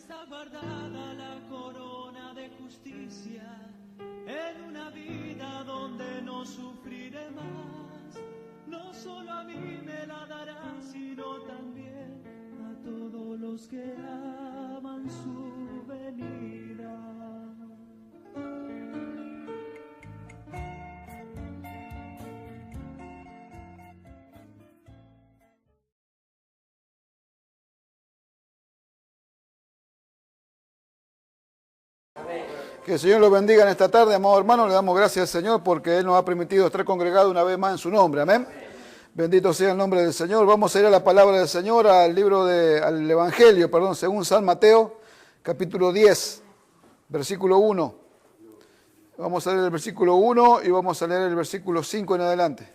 está guardada la corona de justicia en una vida donde no sufriré más. No solo a mí me la dará, sino también a todos los que aman su venida. Que el Señor los bendiga en esta tarde, amados hermanos. Le damos gracias al Señor porque Él nos ha permitido estar congregados una vez más en su nombre. Amén. Bendito sea el nombre del Señor. Vamos a ir a la palabra del Señor, al Evangelio, según San Mateo, capítulo 10, versículo 1. Vamos a leer el versículo 1 y vamos a leer el versículo 5 en adelante.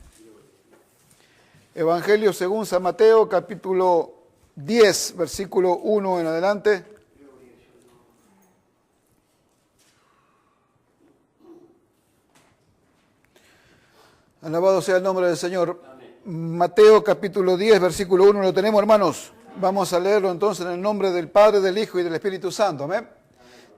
Evangelio según San Mateo, capítulo 10, versículo 1 en adelante. Alabado sea el nombre del Señor. Amén. Mateo capítulo 10, versículo 1, ¿lo tenemos, hermanos? Vamos a leerlo entonces en el nombre del Padre, del Hijo y del Espíritu Santo. Amén.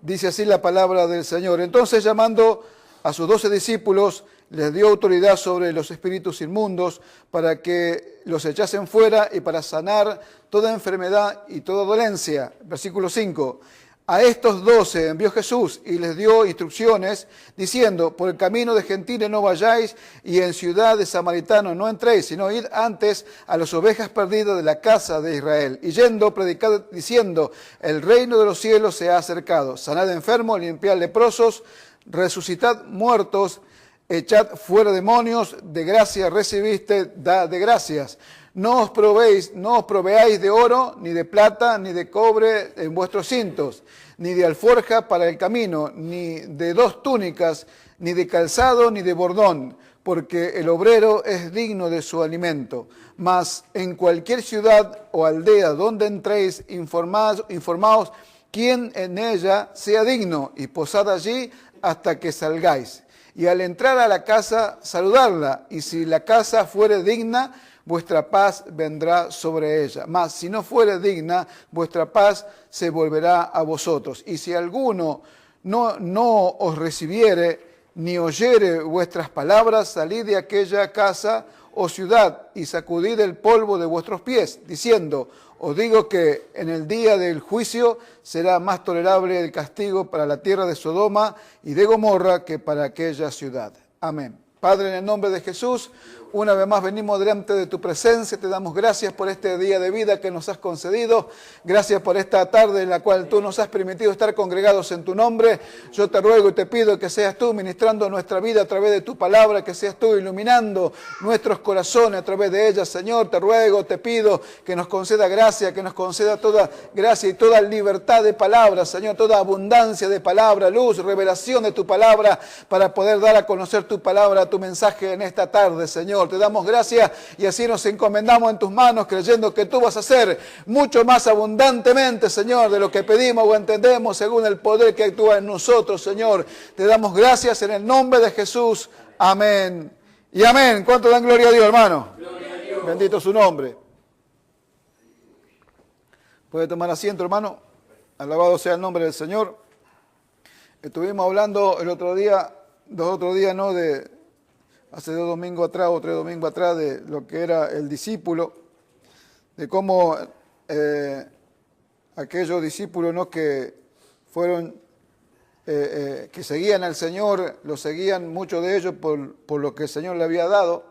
Dice así la palabra del Señor. Entonces, llamando a sus 12 discípulos, les dio autoridad sobre los espíritus inmundos para que los echasen fuera y para sanar toda enfermedad y toda dolencia. Versículo 5. A estos 12 envió Jesús y les dio instrucciones, diciendo, por el camino de gentiles no vayáis y en ciudad de samaritanos no entréis, sino id antes a las ovejas perdidas de la casa de Israel. Y yendo, predicad diciendo, el reino de los cielos se ha acercado. Sanad enfermos, limpiad leprosos, resucitad muertos, echad fuera demonios, de gracia recibiste, dad de gracias. No os proveáis de oro, ni de plata, ni de cobre en vuestros cintos, ni de alforja para el camino, ni de 2 túnicas, ni de calzado, ni de bordón, porque el obrero es digno de su alimento. Mas en cualquier ciudad o aldea donde entréis, informaos quién en ella sea digno, y posad allí hasta que salgáis. Y al entrar a la casa, saludarla, y si la casa fuere digna, vuestra paz vendrá sobre ella. Mas si no fuere digna, vuestra paz se volverá a vosotros. Y si alguno no os recibiere, ni oyere vuestras palabras, salid de aquella casa o ciudad y sacudid el polvo de vuestros pies, diciendo, os digo que en el día del juicio será más tolerable el castigo para la tierra de Sodoma y de Gomorra que para aquella ciudad. Amén. Padre, en el nombre de Jesús, una vez más venimos delante de tu presencia, te damos gracias por este día de vida que nos has concedido, gracias por esta tarde en la cual tú nos has permitido estar congregados en tu nombre. Yo te ruego y te pido que seas tú ministrando nuestra vida a través de tu palabra, que seas tú iluminando nuestros corazones a través de ella, Señor. Te ruego, te pido que nos conceda gracia, que nos conceda toda gracia y toda libertad de palabra, Señor, toda abundancia de palabra, luz, revelación de tu palabra, para poder dar a conocer tu palabra, tu mensaje en esta tarde, Señor. Te damos gracias y así nos encomendamos en tus manos, creyendo que tú vas a hacer mucho más abundantemente, Señor, de lo que pedimos o entendemos, según el poder que actúa en nosotros, Señor. Te damos gracias en el nombre de Jesús. Amén y amén. ¿Cuánto dan gloria a Dios, hermano? Gloria a Dios. Bendito su nombre. Puede tomar asiento, hermano. Alabado sea el nombre del Señor. Estuvimos hablando el otro día, ¿no? Hace 2 domingos atrás o 3 domingos atrás, de lo que era el discípulo, de cómo aquellos discípulos, ¿no?, que fueron, que seguían al Señor, lo seguían muchos de ellos por lo que el Señor le había dado,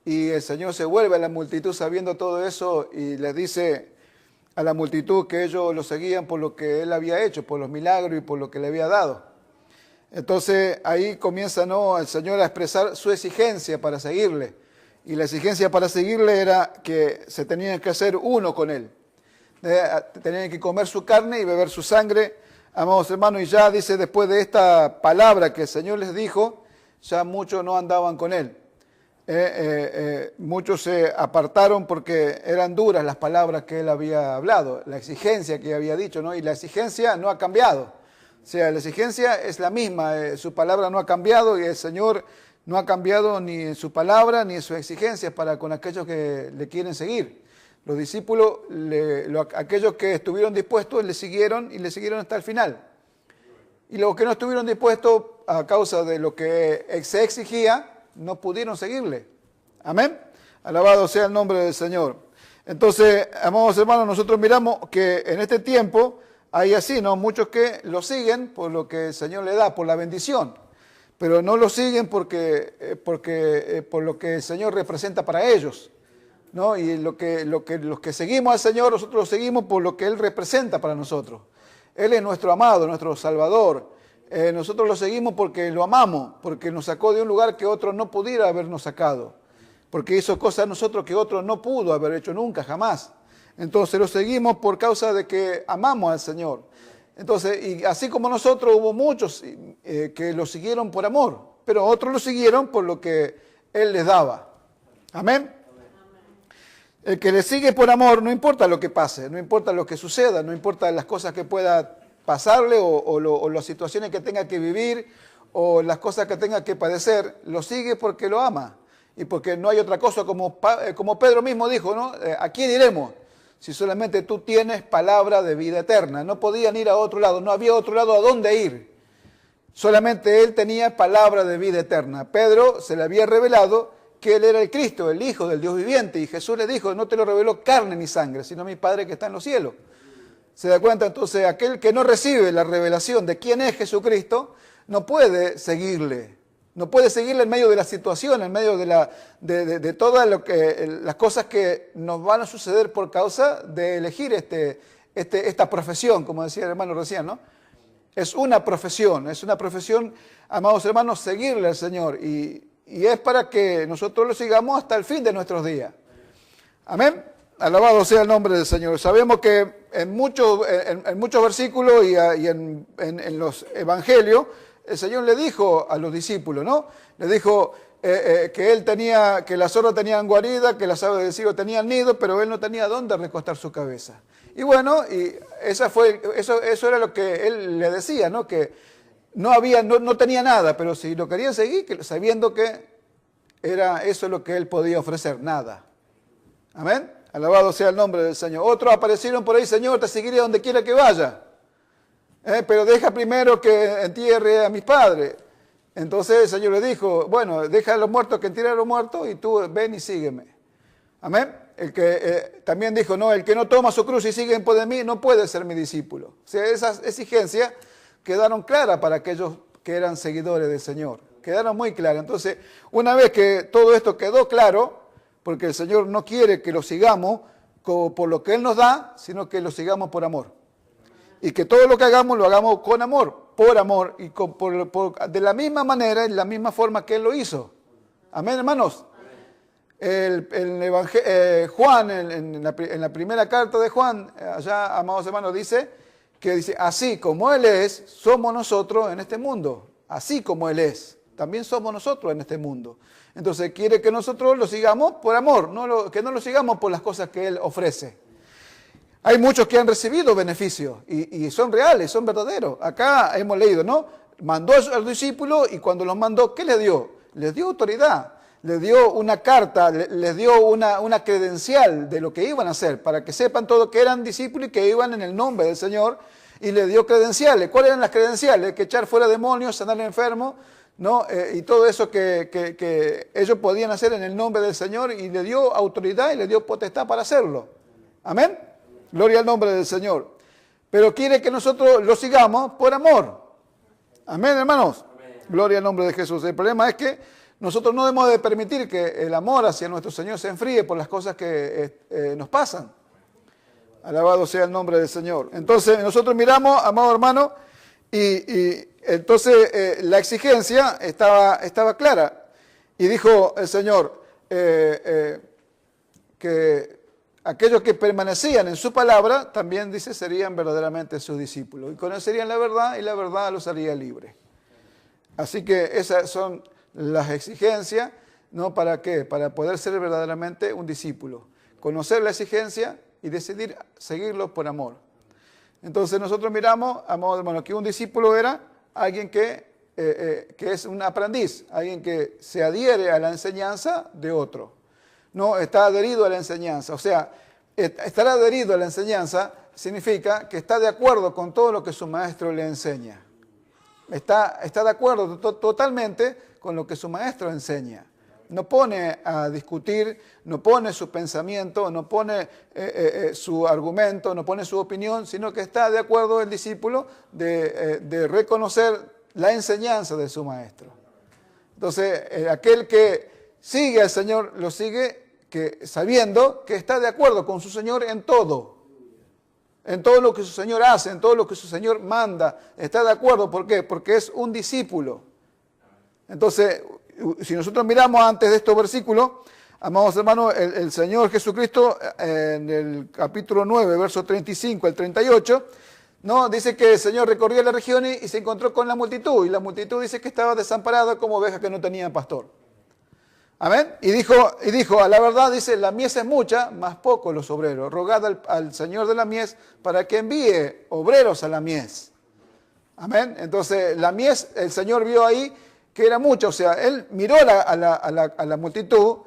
y el Señor se vuelve a la multitud sabiendo todo eso y les dice a la multitud que ellos lo seguían por lo que Él había hecho, por los milagros y por lo que le había dado. Entonces ahí comienza, ¿no?, el Señor a expresar su exigencia para seguirle. Y la exigencia para seguirle era que se tenían que hacer uno con Él. Tenían que comer su carne y beber su sangre, amados hermanos. Y ya dice, después de esta palabra que el Señor les dijo, ya muchos no andaban con Él. Muchos se apartaron porque eran duras las palabras que Él había hablado, la exigencia que había dicho, ¿no? Y la exigencia no ha cambiado. O sea, la exigencia es la misma, su palabra no ha cambiado y el Señor no ha cambiado ni en su palabra ni en sus exigencias para con aquellos que le quieren seguir. Los discípulos, aquellos que estuvieron dispuestos, le siguieron y le siguieron hasta el final. Y los que no estuvieron dispuestos, a causa de lo que se exigía, no pudieron seguirle. Amén. Alabado sea el nombre del Señor. Entonces, amados hermanos, nosotros miramos que en este tiempo hay así, ¿no? Muchos que lo siguen por lo que el Señor le da, por la bendición. Pero no lo siguen por lo que el Señor representa para ellos, ¿no? Y los que seguimos al Señor, nosotros lo seguimos por lo que Él representa para nosotros. Él es nuestro amado, nuestro Salvador. Nosotros lo seguimos porque lo amamos, porque nos sacó de un lugar que otro no pudiera habernos sacado, porque hizo cosas a nosotros que otro no pudo haber hecho nunca, jamás. Entonces lo seguimos por causa de que amamos al Señor. Entonces, y así como nosotros, hubo muchos que lo siguieron por amor, pero otros lo siguieron por lo que Él les daba. Amén. El que le sigue por amor, no importa lo que pase, no importa lo que suceda, no importa las cosas que pueda pasarle o las situaciones que tenga que vivir o las cosas que tenga que padecer, lo sigue porque lo ama y porque no hay otra cosa, como Pedro mismo dijo, ¿no? ¿A quién iremos? Si solamente tú tienes palabra de vida eterna. No podían ir a otro lado, no había otro lado a dónde ir. Solamente él tenía palabra de vida eterna. Pedro se le había revelado que él era el Cristo, el Hijo del Dios viviente. Y Jesús le dijo, no te lo reveló carne ni sangre, sino mi Padre que está en los cielos. ¿Se da cuenta? Entonces, aquel que no recibe la revelación de quién es Jesucristo, no puede seguirle. No puede seguirle en medio de la situación, en medio de todas las cosas que nos van a suceder por causa de elegir esta profesión, como decía el hermano recién, ¿no? Es una profesión, amados hermanos, seguirle al Señor. Y es para que nosotros lo sigamos hasta el fin de nuestros días. Amén. Alabado sea el nombre del Señor. Sabemos que en muchos versículos y en los evangelios, el Señor le dijo a los discípulos, ¿no? Le dijo que las zorras tenían guarida, que las aves del cielo tenían nido, pero él no tenía dónde recostar su cabeza. Y bueno, y eso era lo que él le decía, ¿no? Que no tenía nada, pero si lo querían seguir, sabiendo que era eso lo que él podía ofrecer, nada. Amén. Alabado sea el nombre del Señor. Otros aparecieron por ahí, Señor, te seguiré donde quiera que vaya. Pero deja primero que entierre a mis padres. Entonces el Señor le dijo, bueno, deja a los muertos que entierren a los muertos y tú ven y sígueme. Amén. El que también dijo, no, el que no toma su cruz y sigue en pos de mí no puede ser mi discípulo. O sea, esas exigencias quedaron claras para aquellos que eran seguidores del Señor. Quedaron muy claras. Entonces, una vez que todo esto quedó claro, porque el Señor no quiere que lo sigamos por lo que Él nos da, sino que lo sigamos por amor. Y que todo lo que hagamos lo hagamos con amor, por amor, y de la misma manera, en la misma forma que Él lo hizo. Amén, hermanos. Juan, en la primera carta de Juan, allá, amados hermanos, dice, así como Él es, somos nosotros en este mundo. Así como Él es, también somos nosotros en este mundo. Entonces quiere que nosotros lo sigamos por amor, que no lo sigamos por las cosas que Él ofrece. Hay muchos que han recibido beneficios y son reales, son verdaderos. Acá hemos leído, ¿no? Mandó a los discípulos y cuando los mandó, ¿qué les dio? Les dio autoridad, les dio una carta, les dio una credencial de lo que iban a hacer, para que sepan todo que eran discípulos y que iban en el nombre del Señor, y les dio credenciales. ¿Cuáles eran las credenciales? Que echar fuera demonios, sanar enfermos, ¿no? Y todo eso que ellos podían hacer en el nombre del Señor, y le dio autoridad y le dio potestad para hacerlo. Amén. Gloria al nombre del Señor. Pero quiere que nosotros lo sigamos por amor. Amén, hermanos. Amén. Gloria al nombre de Jesús. El problema es que nosotros no debemos de permitir que el amor hacia nuestro Señor se enfríe por las cosas que nos pasan. Alabado sea el nombre del Señor. Entonces nosotros miramos, amado hermano, y entonces la exigencia estaba clara. Y dijo el Señor que aquellos que permanecían en su palabra, también dice, serían verdaderamente sus discípulos. Y conocerían la verdad y la verdad los haría libres. Así que esas son las exigencias, ¿no? ¿Para qué? Para poder ser verdaderamente un discípulo. Conocer la exigencia y decidir seguirlo por amor. Entonces nosotros miramos, amados hermanos, que un discípulo era alguien que es un aprendiz, alguien que se adhiere a la enseñanza de otro. No está adherido a la enseñanza. O sea, estar adherido a la enseñanza significa que está de acuerdo con todo lo que su maestro le enseña. Está de acuerdo totalmente con lo que su maestro enseña. No pone a discutir, no pone su pensamiento, no pone su argumento, no pone su opinión, sino que está de acuerdo el discípulo de reconocer la enseñanza de su maestro. Entonces, aquel que sigue al Señor, lo sigue sabiendo que está de acuerdo con su Señor en todo lo que su Señor hace, en todo lo que su Señor manda, está de acuerdo. ¿Por qué? Porque es un discípulo. Entonces, si nosotros miramos antes de estos versículos, amados hermanos, el Señor Jesucristo en el capítulo 9, verso 35 al 38, ¿no? Dice que el Señor recorría la región y se encontró con la multitud, y la multitud dice que estaba desamparada como ovejas que no tenían pastor. Amén. Y dijo, a la verdad, dice, la mies es mucha, mas pocos los obreros. Rogad al Señor de la mies para que envíe obreros a la mies. Amén. Entonces, la mies, el Señor vio ahí que era mucha, o sea, Él miró a la multitud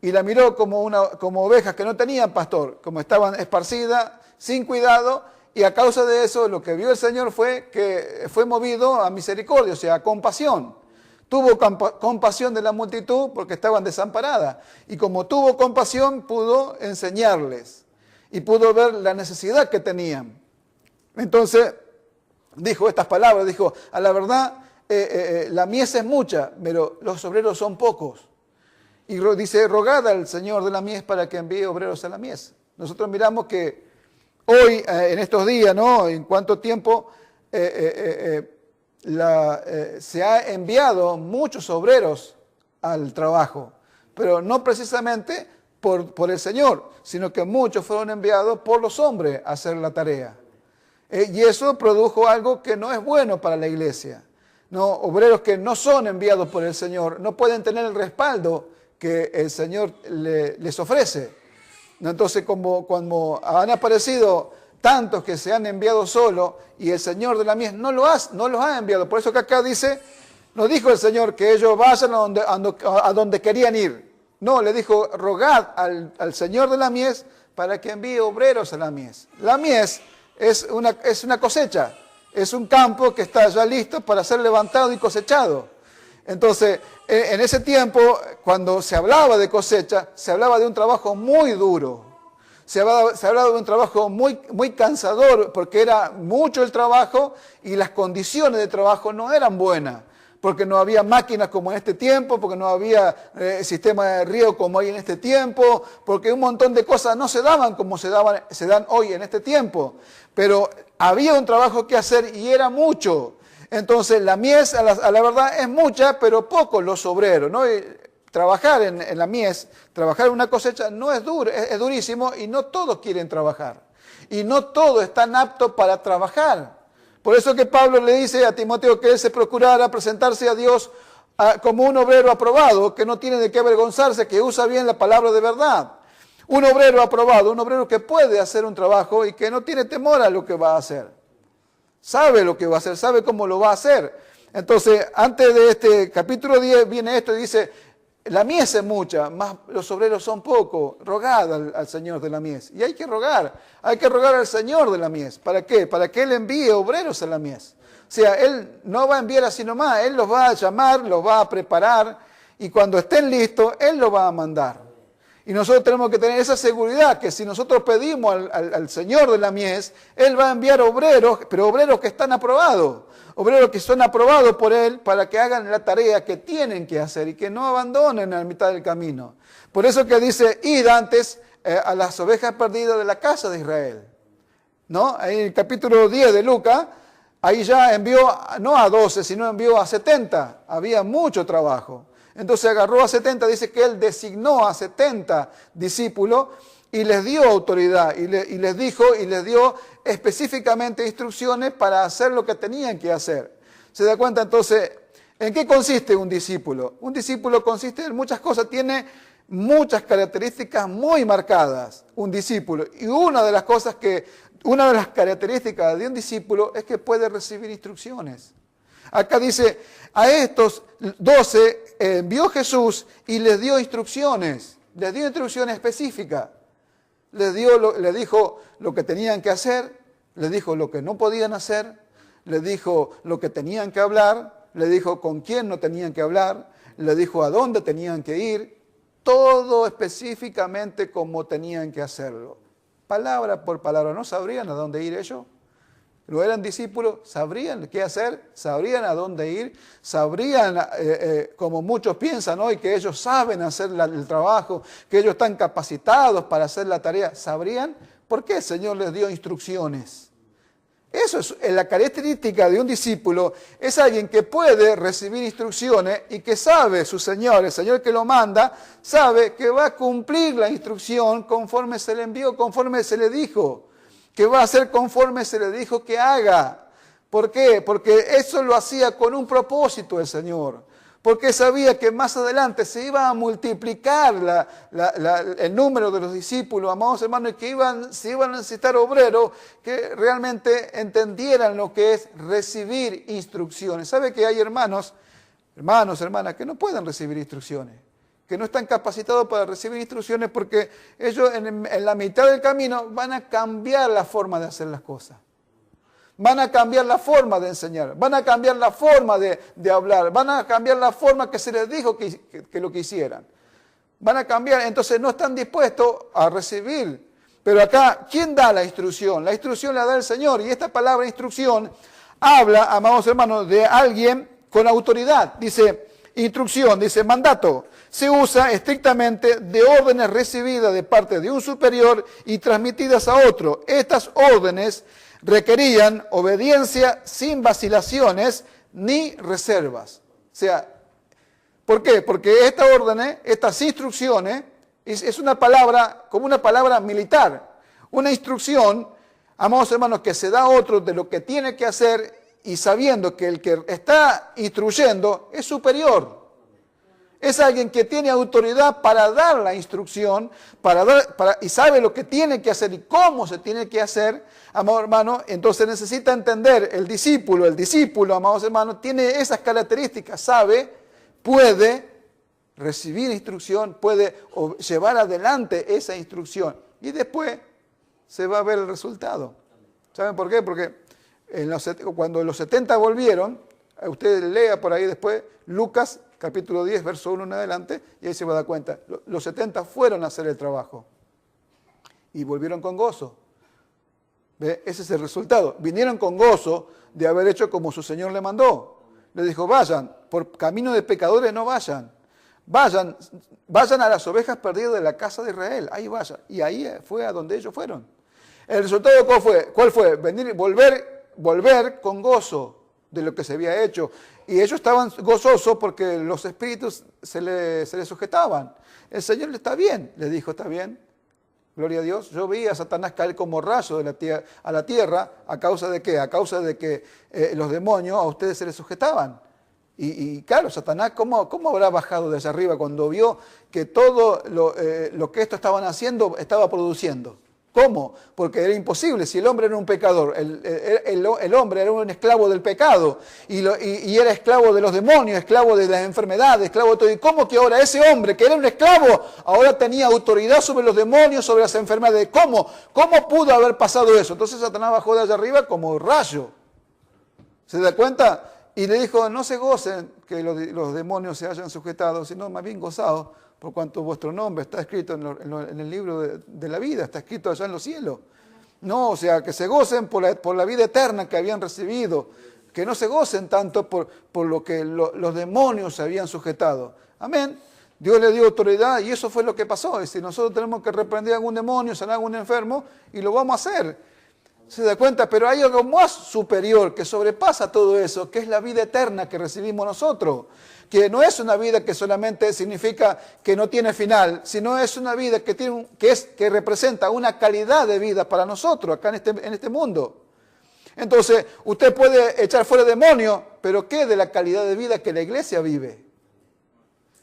y la miró como ovejas que no tenían pastor, como estaban esparcidas, sin cuidado, y a causa de eso lo que vio el Señor fue que fue movido a misericordia, o sea, a compasión. Tuvo compasión de la multitud porque estaban desamparadas. Y como tuvo compasión, pudo enseñarles. Y pudo ver la necesidad que tenían. Entonces, dijo estas palabras, dijo, a la verdad, la mies es mucha, pero los obreros son pocos. Y dice, rogad al Señor de la mies para que envíe obreros a la mies. Nosotros miramos que hoy, en estos días, ¿no? En cuánto tiempo se ha enviado muchos obreros al trabajo, pero no precisamente por el Señor, sino que muchos fueron enviados por los hombres a hacer la tarea. Y eso produjo algo que no es bueno para la iglesia. No, obreros que no son enviados por el Señor no pueden tener el respaldo que el Señor les ofrece. Entonces, cuando han aparecido tantos que se han enviado solo y el Señor de la mies no los ha enviado. Por eso que acá dice, no dijo el Señor que ellos vayan a donde querían ir. No, le dijo, rogad al Señor de la mies para que envíe obreros a la mies. La mies es una cosecha, es un campo que está ya listo para ser levantado y cosechado. Entonces, en ese tiempo, cuando se hablaba de cosecha, se hablaba de un trabajo muy duro. Se hablaba de un trabajo muy, muy cansador porque era mucho el trabajo y las condiciones de trabajo no eran buenas. Porque no había máquinas como en este tiempo, porque no había sistema de riego como hay en este tiempo, porque un montón de cosas no se daban como se dan hoy en este tiempo. Pero había un trabajo que hacer y era mucho. Entonces la mies, a la verdad, es mucha, pero pocos los obreros, ¿no? Trabajar en la mies, trabajar en una cosecha no es duro, es durísimo y no todos quieren trabajar. Y no todos están aptos para trabajar. Por eso que Pablo le dice a Timoteo que él se procurara presentarse a Dios como un obrero aprobado, que no tiene de qué avergonzarse, que usa bien la palabra de verdad. Un obrero aprobado, un obrero que puede hacer un trabajo y que no tiene temor a lo que va a hacer. Sabe lo que va a hacer, sabe cómo lo va a hacer. Entonces, antes de este capítulo 10 viene esto y dice, la mies es mucha, más los obreros son pocos. Rogad al Señor de la mies. Y hay que rogar al Señor de la mies. ¿Para qué? Para que Él envíe obreros a la mies. O sea, Él no va a enviar así nomás, Él los va a llamar, los va a preparar y cuando estén listos, Él los va a mandar. Y nosotros tenemos que tener esa seguridad que si nosotros pedimos al Señor de la mies, Él va a enviar obreros, pero obreros que están aprobados. Obreros que son aprobados por Él para que hagan la tarea que tienen que hacer y que no abandonen a la mitad del camino. Por eso que dice, id antes a las ovejas perdidas de la casa de Israel. ¿No? Ahí en el capítulo 10 de Lucas, ahí ya envió, no a 12, sino envió a 70. Había mucho trabajo. Entonces agarró a 70, dice que Él designó a 70 discípulos y les dio autoridad y les dijo y les dio específicamente instrucciones para hacer lo que tenían que hacer. ¿Se da cuenta entonces en qué consiste un discípulo? Un discípulo consiste en muchas cosas, tiene muchas características muy marcadas, un discípulo. Y una de las características de un discípulo es que puede recibir instrucciones. Acá dice, a estos 12 envió Jesús y les dio instrucciones específicas. Les dijo lo que tenían que hacer, les dijo lo que no podían hacer, les dijo lo que tenían que hablar, les dijo con quién no tenían que hablar, les dijo a dónde tenían que ir, todo específicamente como tenían que hacerlo. Palabra por palabra, ¿no sabrían a dónde ir ellos? No eran discípulos, sabrían qué hacer, sabrían a dónde ir, sabrían, como muchos piensan hoy, que ellos saben hacer el trabajo, que ellos están capacitados para hacer la tarea. ¿Sabrían? ¿Por qué el Señor les dio instrucciones? Eso es la característica de un discípulo, es alguien que puede recibir instrucciones y que sabe su Señor, el Señor que lo manda, sabe que va a cumplir la instrucción conforme se le envió, conforme se le dijo, que va a hacer conforme se le dijo que haga. ¿Por qué? Porque eso lo hacía con un propósito el Señor. Porque sabía que más adelante se iba a multiplicar el número de los discípulos, amados hermanos, y que se iban a necesitar obreros que realmente entendieran lo que es recibir instrucciones. ¿Sabe que hay hermanos, hermanas, que no pueden recibir instrucciones? Que no están capacitados para recibir instrucciones porque ellos en la mitad del camino van a cambiar la forma de hacer las cosas. Van a cambiar la forma de enseñar, van a cambiar la forma de hablar, van a cambiar la forma que se les dijo que lo quisieran. Van a cambiar, entonces no están dispuestos a recibir. Pero acá, ¿quién da la instrucción? La instrucción la da el Señor. Y esta palabra instrucción habla, amados hermanos, de alguien con autoridad. Dice instrucción, dice mandato. Se usa estrictamente de órdenes recibidas de parte de un superior y transmitidas a otro. Estas órdenes requerían obediencia sin vacilaciones ni reservas. O sea, ¿por qué? Porque estas órdenes, estas instrucciones, es una palabra, como una palabra militar. Una instrucción, amados hermanos, que se da a otro de lo que tiene que hacer y sabiendo que el que está instruyendo es superior. Es alguien que tiene autoridad para dar la instrucción, y sabe lo que tiene que hacer y cómo se tiene que hacer, amados hermanos. Entonces necesita entender el discípulo, amados hermanos, tiene esas características, sabe, puede recibir instrucción, puede llevar adelante esa instrucción y después se va a ver el resultado. ¿Saben por qué? Porque cuando los 70 volvieron, usted lea por ahí después, Lucas capítulo 10, verso 1 en adelante, y ahí se va a dar cuenta. Los 70 fueron a hacer el trabajo y volvieron con gozo. ¿Ve? Ese es el resultado. Vinieron con gozo de haber hecho como su Señor le mandó. Le dijo, vayan, por camino de pecadores no vayan. Vayan a las ovejas perdidas de la casa de Israel. Ahí vayan. Y ahí fue a donde ellos fueron. ¿El resultado cuál fue? Volver con gozo de lo que se había hecho. Y ellos estaban gozosos porque los espíritus se les sujetaban. El Señor está bien, le dijo, está bien. Gloria a Dios. Yo vi a Satanás caer como rayo a la tierra. ¿A causa de qué? A causa de que los demonios a ustedes se les sujetaban. Y claro, Satanás, ¿cómo habrá bajado desde arriba cuando vio que todo lo que estos estaban haciendo estaba produciendo? ¿Cómo? Porque era imposible. Si el hombre era un pecador, el hombre era un esclavo del pecado y era esclavo de los demonios, esclavo de las enfermedades, esclavo de todo. ¿Y cómo que ahora ese hombre que era un esclavo ahora tenía autoridad sobre los demonios, sobre las enfermedades? ¿Cómo pudo haber pasado eso? Entonces Satanás bajó de allá arriba como rayo. ¿Se da cuenta? Y le dijo, no se gocen que los demonios se hayan sujetado, sino más bien gozados, por cuanto vuestro nombre está escrito en el libro de la vida, está escrito allá en los cielos. No, o sea, que se gocen por la vida eterna que habían recibido, que no se gocen tanto por lo que los demonios se habían sujetado. Amén. Dios le dio autoridad y eso fue lo que pasó. Es decir, nosotros tenemos que reprender a algún demonio, sanar a algún enfermo y lo vamos a hacer. ¿Se da cuenta? Pero hay algo más superior que sobrepasa todo eso, que es la vida eterna que recibimos nosotros. Que no es una vida que solamente significa que no tiene final, sino es una vida que representa una calidad de vida para nosotros acá en este mundo. Entonces, usted puede echar fuera demonios, pero ¿qué de la calidad de vida que la iglesia vive?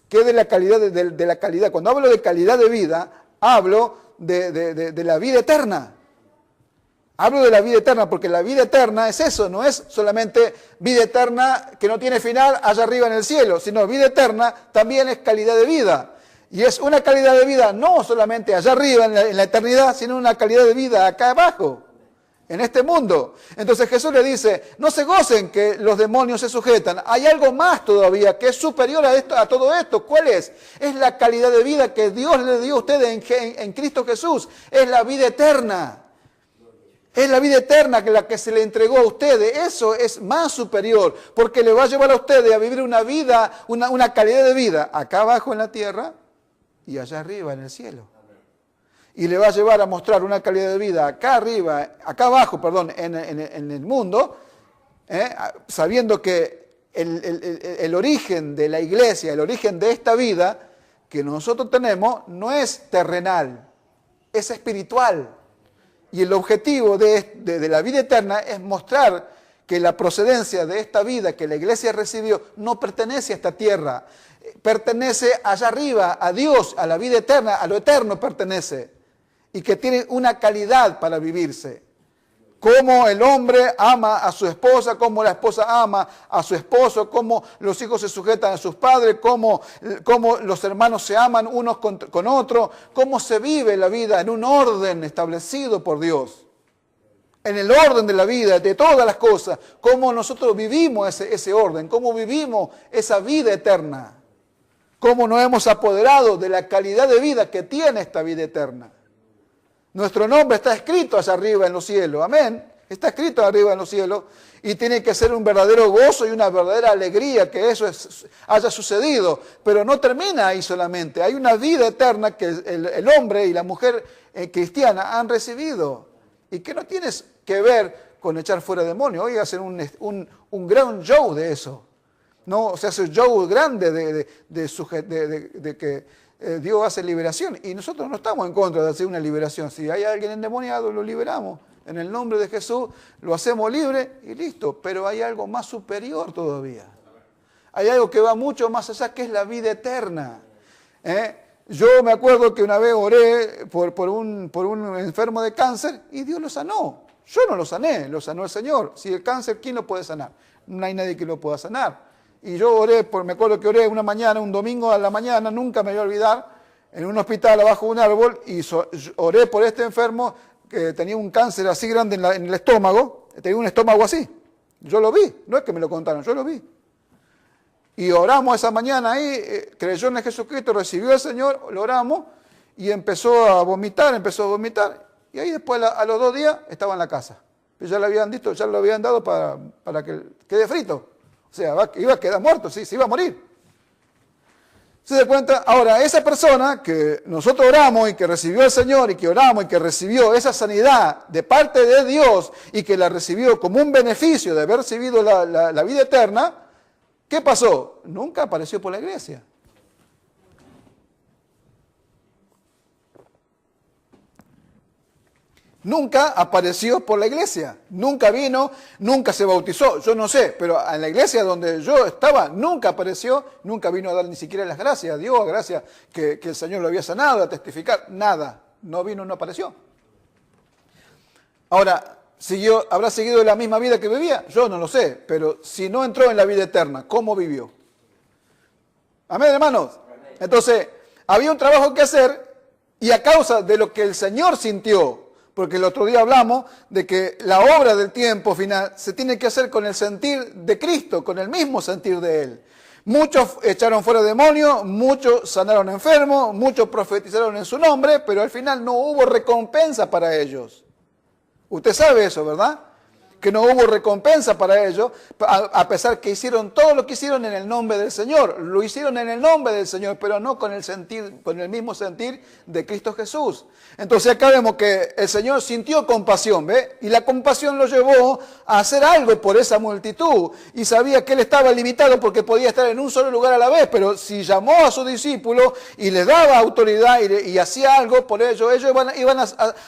¿Qué de la calidad de la calidad? Cuando hablo de calidad de vida, hablo de la vida eterna. Hablo de la vida eterna porque la vida eterna es eso, no es solamente vida eterna que no tiene final allá arriba en el cielo, sino vida eterna también es calidad de vida. Y es una calidad de vida no solamente allá arriba en la eternidad, sino una calidad de vida acá abajo, en este mundo. Entonces Jesús le dice, no se gocen que los demonios se sujetan. Hay algo más todavía que es superior a todo esto. ¿Cuál es? Es la calidad de vida que Dios le dio a ustedes en Cristo Jesús. Es la vida eterna. Es la vida eterna que la que se le entregó a ustedes. Eso es más superior, porque le va a llevar a ustedes a vivir una vida, una calidad de vida acá abajo en la tierra y allá arriba en el cielo. Y le va a llevar a mostrar una calidad de vida acá arriba, acá abajo, perdón, en el mundo, sabiendo que el origen de la iglesia, el origen de esta vida que nosotros tenemos no es terrenal, es espiritual. Y el objetivo de la vida eterna es mostrar que la procedencia de esta vida que la iglesia recibió no pertenece a esta tierra, pertenece allá arriba, a Dios, a la vida eterna, a lo eterno pertenece. Y que tiene una calidad para vivirse. Cómo el hombre ama a su esposa, cómo la esposa ama a su esposo, cómo los hijos se sujetan a sus padres, cómo los hermanos se aman unos con otros, cómo se vive la vida en un orden establecido por Dios. En el orden de la vida, de todas las cosas, cómo nosotros vivimos ese orden, cómo vivimos esa vida eterna, cómo nos hemos apoderado de la calidad de vida que tiene esta vida eterna. Nuestro nombre está escrito allá arriba en los cielos, amén. Está escrito arriba en los cielos y tiene que ser un verdadero gozo y una verdadera alegría que eso haya sucedido. Pero no termina ahí solamente, hay una vida eterna que el hombre y la mujer cristiana han recibido y que no tiene que ver con echar fuera demonios. Hoy hacen un gran show de eso. No, se hace un show grande de que Dios hace liberación y nosotros no estamos en contra de hacer una liberación. Si hay alguien endemoniado, lo liberamos. En el nombre de Jesús lo hacemos libre y listo. Pero hay algo más superior todavía. Hay algo que va mucho más allá, que es la vida eterna. Yo me acuerdo que una vez oré por un enfermo de cáncer y Dios lo sanó. Yo no lo sané, lo sanó el Señor. Si el cáncer, ¿quién lo puede sanar? No hay nadie que lo pueda sanar. Y yo oré, me acuerdo que oré una mañana, un domingo a la mañana, nunca me voy a olvidar, en un hospital abajo de un árbol, y oré por este enfermo que tenía un cáncer así grande en el estómago, tenía un estómago así. Yo lo vi, no es que me lo contaron, yo lo vi. Y oramos esa mañana ahí, creyó en Jesucristo, recibió al Señor, lo oramos, y empezó a vomitar, y ahí después a los 2 días estaba en la casa. Ya le habían dicho, ya lo habían dado para que quede frito. O sea, iba a quedar muerto, sí, se iba a morir. ¿Se da cuenta? Ahora, esa persona que nosotros oramos y que recibió al Señor y que oramos y que recibió esa sanidad de parte de Dios y que la recibió como un beneficio de haber recibido la vida eterna, ¿qué pasó? Nunca apareció por la iglesia. Nunca apareció por la iglesia, nunca vino, nunca se bautizó, yo no sé, pero en la iglesia donde yo estaba nunca apareció, nunca vino a dar ni siquiera las gracias a Dios, gracias que el Señor lo había sanado, a testificar, nada, no vino, no apareció. Ahora, ¿habrá seguido la misma vida que vivía? Yo no lo sé, pero si no entró en la vida eterna, ¿cómo vivió? Amén, hermanos. Entonces, había un trabajo que hacer y a causa de lo que el Señor sintió, porque el otro día hablamos de que la obra del tiempo final se tiene que hacer con el sentir de Cristo, con el mismo sentir de Él. Muchos echaron fuera demonios, muchos sanaron enfermos, muchos profetizaron en su nombre, pero al final no hubo recompensa para ellos. Usted sabe eso, ¿verdad? Que no hubo recompensa para ellos, a pesar que hicieron todo lo que hicieron en el nombre del Señor. Lo hicieron en el nombre del Señor, pero no con el mismo sentir de Cristo Jesús. Entonces acá vemos que el Señor sintió compasión, ¿ve? Y la compasión lo llevó a hacer algo por esa multitud. Y sabía que él estaba limitado porque podía estar en un solo lugar a la vez, pero si llamó a sus discípulos y les daba autoridad y hacía algo por ellos iban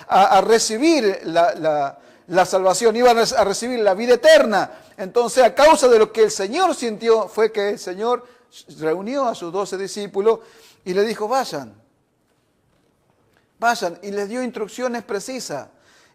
a recibir la salvación, iban a recibir la vida eterna. Entonces, a causa de lo que el Señor sintió, fue que el Señor reunió a sus 12 discípulos y le dijo, vayan, y les dio instrucciones precisas.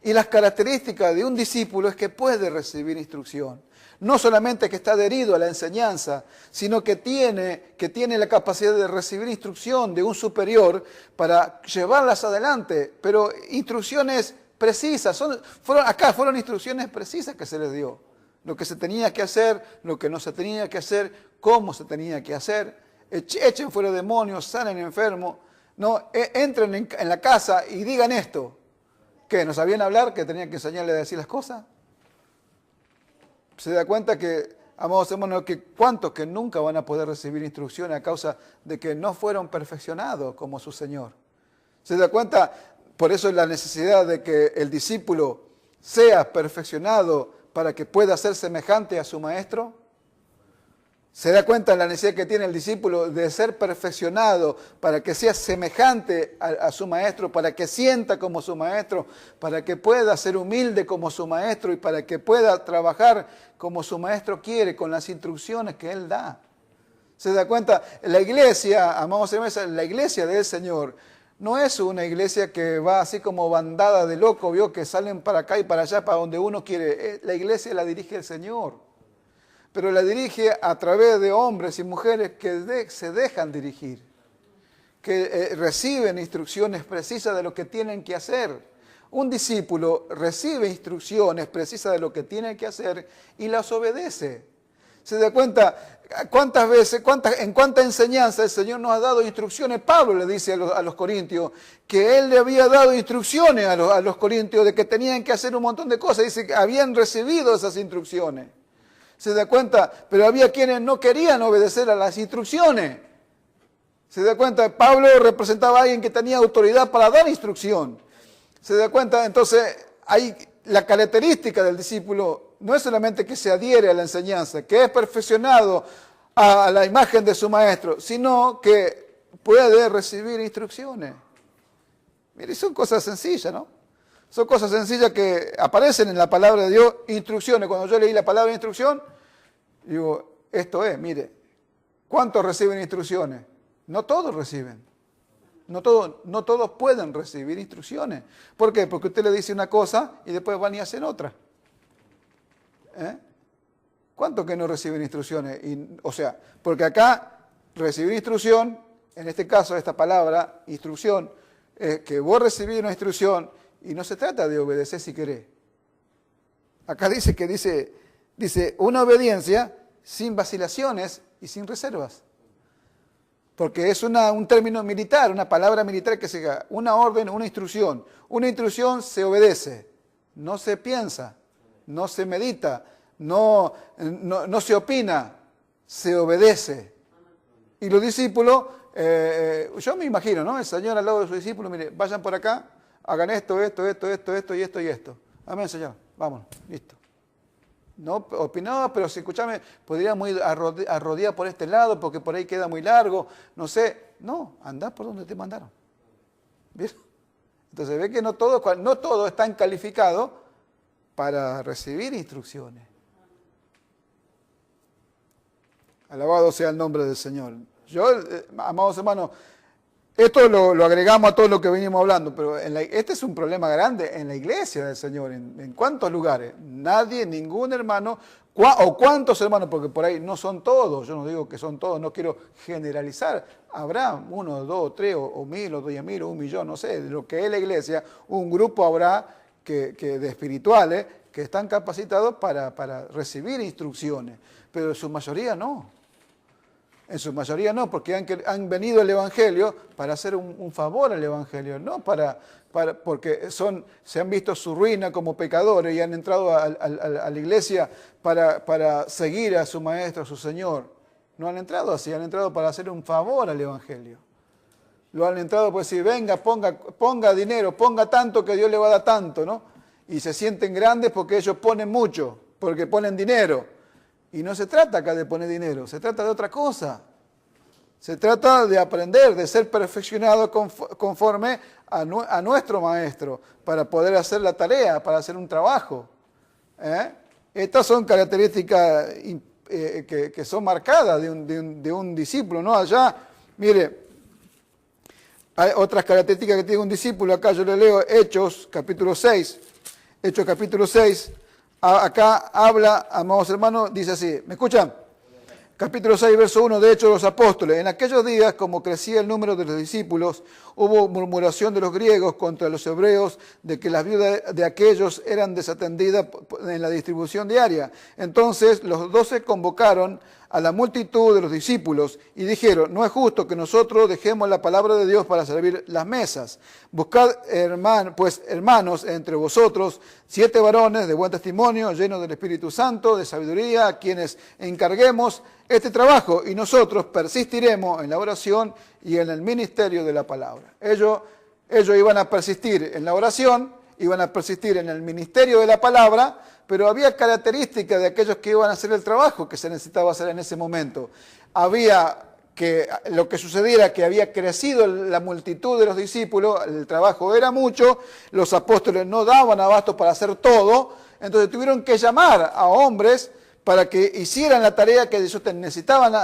Y las características de un discípulo es que puede recibir instrucción. No solamente que está adherido a la enseñanza, sino que tiene la capacidad de recibir instrucción de un superior para llevarlas adelante. Pero instrucciones precisas, fueron instrucciones precisas que se les dio. Lo que se tenía que hacer, lo que no se tenía que hacer, cómo se tenía que hacer. Echen fuera demonios, sanen enfermos. No, entren en la casa y digan esto. ¿Qué? ¿No sabían hablar? ¿Que tenían que enseñarle a decir las cosas? Se da cuenta que, amados hermanos, que cuántos que nunca van a poder recibir instrucciones a causa de que no fueron perfeccionados como su Señor. Se da cuenta, por eso es la necesidad de que el discípulo sea perfeccionado para que pueda ser semejante a su maestro. Se da cuenta de la necesidad que tiene el discípulo de ser perfeccionado para que sea semejante a su maestro, para que sienta como su maestro, para que pueda ser humilde como su maestro y para que pueda trabajar como su maestro quiere, con las instrucciones que él da. Se da cuenta, la iglesia, amados hermanos, la iglesia del Señor no es una iglesia que va así como bandada de locos, ¿vio? Que salen para acá y para allá, para donde uno quiere. La iglesia la dirige el Señor. Pero la dirige a través de hombres y mujeres que se dejan dirigir, que reciben instrucciones precisas de lo que tienen que hacer. Un discípulo recibe instrucciones precisas de lo que tiene que hacer y las obedece. ¿Se da cuenta cuántas veces, en cuánta enseñanza el Señor nos ha dado instrucciones? Pablo le dice a los corintios que él le había dado instrucciones a los corintios de que tenían que hacer un montón de cosas. Dice que habían recibido esas instrucciones. ¿Se da cuenta? Pero había quienes no querían obedecer a las instrucciones. ¿Se da cuenta? Pablo representaba a alguien que tenía autoridad para dar instrucción. ¿Se da cuenta? Entonces, hay la característica del discípulo no es solamente que se adhiere a la enseñanza, que es perfeccionado a la imagen de su maestro, sino que puede recibir instrucciones. Mire, son cosas sencillas, ¿no? Son cosas sencillas que aparecen en la palabra de Dios, instrucciones. Cuando yo leí la palabra instrucción, digo, esto es, mire, ¿cuántos reciben instrucciones? No todos reciben. No todos pueden recibir instrucciones. ¿Por qué? Porque usted le dice una cosa y después van y hacen otra. ¿Cuántos que no reciben instrucciones? O sea, porque acá recibir instrucción, en este caso esta palabra, instrucción, que vos recibís una instrucción y no se trata de obedecer si querés. Acá dice una obediencia sin vacilaciones y sin reservas. Porque es un término militar, una palabra militar que sea una orden, una instrucción. Una instrucción se obedece, no se piensa, no se medita, no se opina, se obedece. Y los discípulos, yo me imagino, ¿no? El Señor al lado de sus discípulos, mire, vayan por acá, hagan esto y esto. Amén, Señor, vámonos, listo. No opinaba, pero si escuchame, podríamos ir a rodear por este lado porque por ahí queda muy largo, no sé. No, andá por donde te mandaron. ¿Ves? Entonces ve que no todos están calificados para recibir instrucciones. Alabado sea el nombre del Señor. Yo, amados hermanos, esto lo agregamos a todo lo que venimos hablando, pero este es un problema grande en la iglesia del Señor. ¿En cuántos lugares? Nadie, ningún hermano, o cuántos hermanos, porque por ahí no son todos, yo no digo que son todos, no quiero generalizar. Habrá 1, 2, 3, o 1000, o 10.000, o 1.000.000, no sé, de lo que es la iglesia, un grupo habrá que de espirituales que están capacitados para recibir instrucciones, pero en su mayoría no. En su mayoría no, porque han venido al Evangelio para hacer un favor al Evangelio, no porque se han visto su ruina como pecadores y han entrado a la iglesia para seguir a su Maestro, a su Señor. No han entrado así, han entrado para hacer un favor al Evangelio. Lo han entrado por decir, venga, ponga dinero, ponga tanto que Dios le va a dar tanto, ¿no? Y se sienten grandes porque ellos ponen mucho, porque ponen dinero. Y no se trata acá de poner dinero, se trata de otra cosa. Se trata de aprender, de ser perfeccionado conforme a nuestro Maestro, para poder hacer la tarea, para hacer un trabajo. Estas son características que son marcadas de un discípulo, ¿no? Allá, mire, hay otras características que tiene un discípulo, acá yo le leo Hechos, capítulo 6, Hechos capítulo 6, acá habla, amados hermanos, dice así, ¿me escuchan? Capítulo 6, verso 1 de Hechos de los Apóstoles. En aquellos días, como crecía el número de los discípulos, hubo murmuración de los griegos contra los hebreos de que las viudas de aquellos eran desatendidas en la distribución diaria. Entonces los 12 convocaron a la multitud de los discípulos y dijeron, no es justo que nosotros dejemos la palabra de Dios para servir las mesas. Buscad, hermanos, entre vosotros 7 varones de buen testimonio, llenos del Espíritu Santo, de sabiduría, a quienes encarguemos este trabajo, y nosotros persistiremos en la oración y en el ministerio de la palabra. Ellos iban a persistir en la oración, iban a persistir en el ministerio de la palabra, pero había características de aquellos que iban a hacer el trabajo que se necesitaba hacer en ese momento. Lo que sucediera que había crecido la multitud de los discípulos, el trabajo era mucho, los apóstoles no daban abasto para hacer todo, entonces tuvieron que llamar a hombres para que hicieran la tarea que ellos necesitaban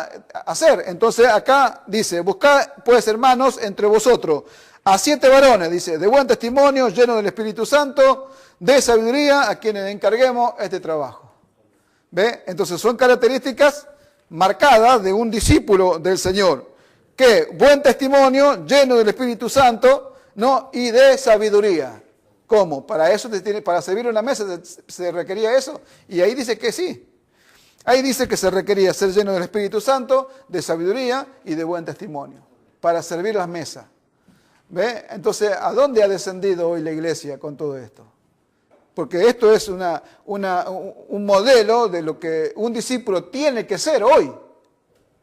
hacer. Entonces acá dice, buscad pues hermanos entre vosotros a 7 varones, dice, de buen testimonio, llenos del Espíritu Santo, de sabiduría, a quienes encarguemos este trabajo. ¿Ve? Entonces son características marcadas de un discípulo del Señor. Que buen testimonio, lleno del Espíritu Santo, ¿no? Y de sabiduría. ¿Cómo? Para eso, para servir una mesa se requería eso. Y ahí dice que sí. Ahí dice que se requería ser lleno del Espíritu Santo, de sabiduría y de buen testimonio, para servir las mesas. ¿Ve? Entonces, ¿a dónde ha descendido hoy la iglesia con todo esto? Porque esto es un modelo de lo que un discípulo tiene que ser hoy.